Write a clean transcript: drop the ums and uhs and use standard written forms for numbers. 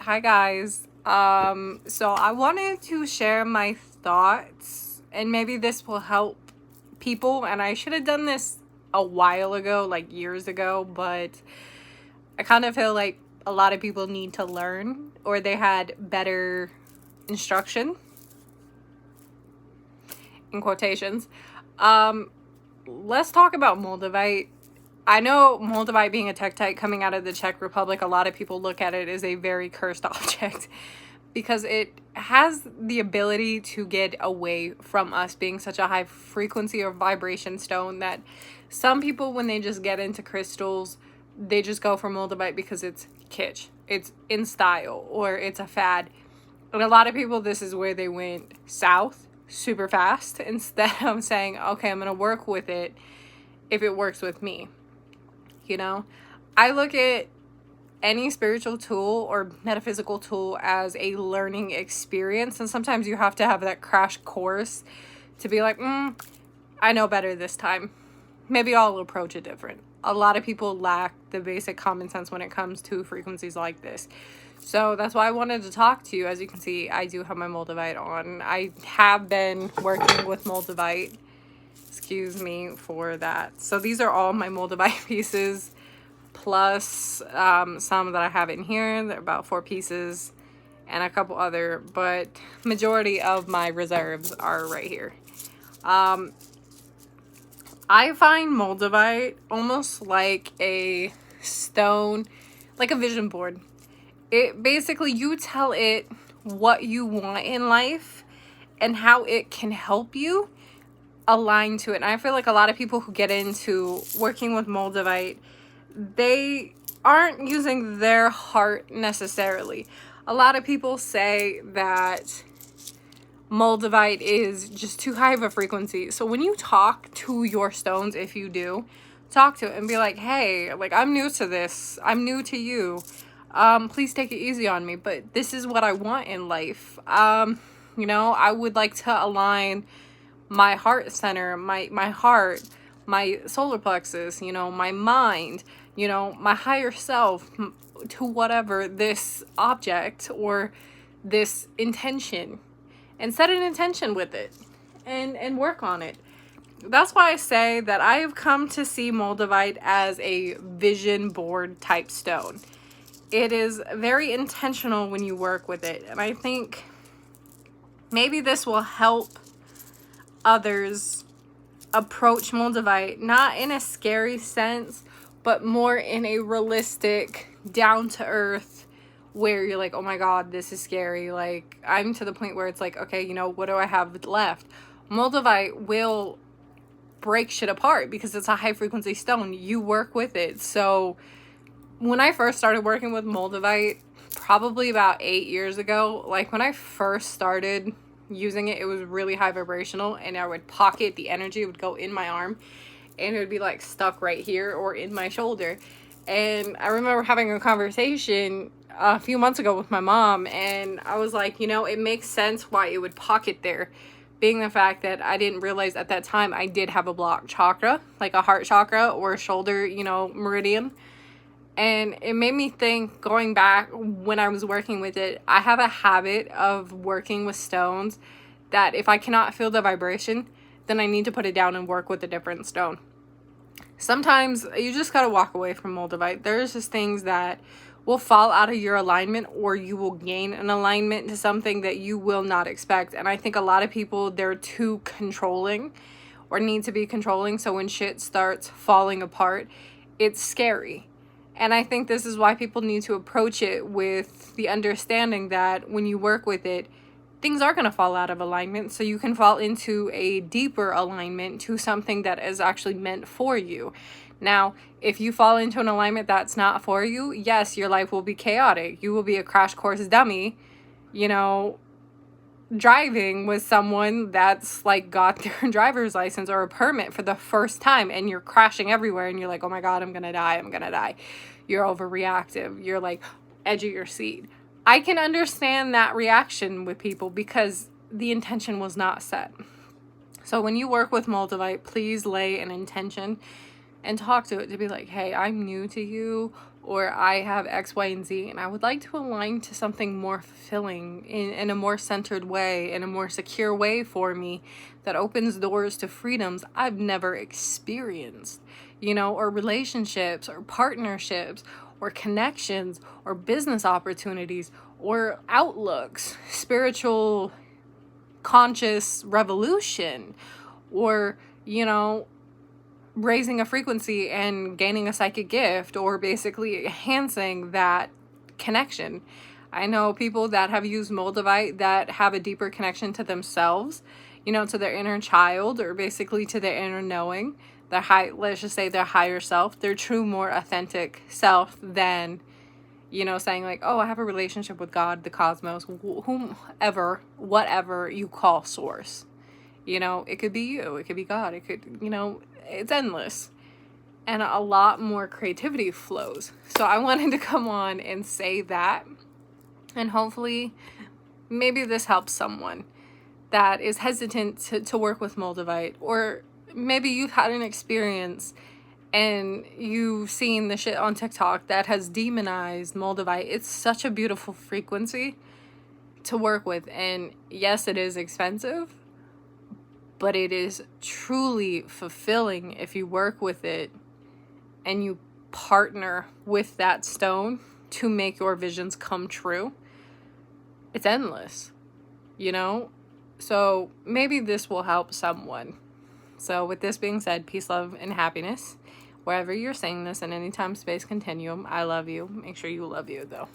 Hi guys. So I wanted to share my thoughts, and maybe this will help people, and I should have done this a while ago, like years ago, but I kind of feel like a lot of people need to learn, or they had better instruction in quotations. Let's talk about Moldavite. I know Moldavite being a tektite coming out of the Czech Republic, a lot of people look at it as a very cursed object because it has the ability to get away from us being such a high frequency or vibration stone that some people, when they just get into crystals, they just go for Moldavite because it's kitsch, it's in style, or it's a fad. And a lot of people, this is where they went south super fast instead of saying, okay, I'm going to work with it if it works with me. You know, I look at any spiritual tool or metaphysical tool as a learning experience. And sometimes you have to have that crash course to be like, I know better this time. Maybe I'll approach it different. A lot of people lack the basic common sense when it comes to frequencies like this. So that's why I wanted to talk to you. As you can see, I do have my Moldavite on. I have been working with Moldavite. Excuse me for that. So these are all my Moldavite pieces, plus some that I have in here. They're about 4 pieces and a couple other, but majority of my reserves are right here. I find Moldavite almost like a stone, like a vision board. It basically, you tell it what you want in life and how it can help you align to it. And I feel like a lot of people who get into working with Moldavite, they aren't using their heart necessarily. A lot of people say that Moldavite is just too high of a frequency. So when you talk to your stones, if you do, talk to it and be like, hey, like, I'm new to this. I'm new to you. Please take it easy on me. But this is what I want in life. You know, I would like to align my heart center, my heart, my solar plexus, you know, my mind, you know, my higher self to whatever this object or this intention, and set an intention with it and work on it. That's why I say that I have come to see Moldavite as a vision board type stone. It is very intentional when you work with it. And I think maybe this will help others approach Moldavite, not in a scary sense, but more in a realistic, down to earth, where you're like, oh my god, this is scary. Like, I'm to the point where it's like, okay, you know, what do I have left? Moldavite will break shit apart because it's a high frequency stone. You work with it. So when I first started working with Moldavite, probably about 8 years ago, like when I first started using it, it was really high vibrational, and I would pocket the energy. It would go in my arm and it would be like stuck right here or in my shoulder. And I remember having a conversation a few months ago with my mom, and I was like, you know, it makes sense why it would pocket there, being the fact that I didn't realize at that time I did have a blocked chakra, like a heart chakra or a shoulder, you know, meridian. And it made me think, going back when I was working with it, I have a habit of working with stones that if I cannot feel the vibration, then I need to put it down and work with a different stone. Sometimes you just got to walk away from Moldavite. There's just things that will fall out of your alignment, or you will gain an alignment to something that you will not expect. And I think a lot of people, they're too controlling or need to be controlling. So when shit starts falling apart, it's scary. And I think this is why people need to approach it with the understanding that when you work with it, things are going to fall out of alignment. So you can fall into a deeper alignment to something that is actually meant for you. Now, if you fall into an alignment that's not for you, yes, your life will be chaotic. You will be a crash course dummy, you know, driving with someone that's like got their driver's license or a permit for the first time, and you're crashing everywhere and you're like, oh my god, I'm gonna die. You're overreactive. You're like edge of your seat. I can understand that reaction with people because the intention was not set. So when you work with Moldavite, please lay an intention and talk to it to be like, hey, I'm new to you, or I have X, Y, and Z, and I would like to align to something more fulfilling in a more centered way, in a more secure way for me that opens doors to freedoms I've never experienced, you know, or relationships or partnerships or connections or business opportunities or outlooks, spiritual conscious revolution, or, you know, raising a frequency and gaining a psychic gift, or basically enhancing that connection. I know people that have used Moldavite that have a deeper connection to themselves, you know, to their inner child, or basically to their inner knowing, let's just say their higher self, their true, more authentic self than, you know, saying like, oh, I have a relationship with God, the cosmos, whomever, whatever you call source. You know, it could be you, it could be God, it could, you know, it's endless. And a lot more creativity flows. So I wanted to come on and say that. And hopefully, maybe this helps someone that is hesitant to work with Moldavite. Or maybe you've had an experience and you've seen the shit on TikTok that has demonized Moldavite. It's such a beautiful frequency to work with. And yes, it is expensive, but it is truly fulfilling if you work with it and you partner with that stone to make your visions come true. It's endless, you know? So maybe this will help someone. So with this being said, peace, love, and happiness. Wherever you're saying this in any time, space, continuum, I love you. Make sure you love you, though.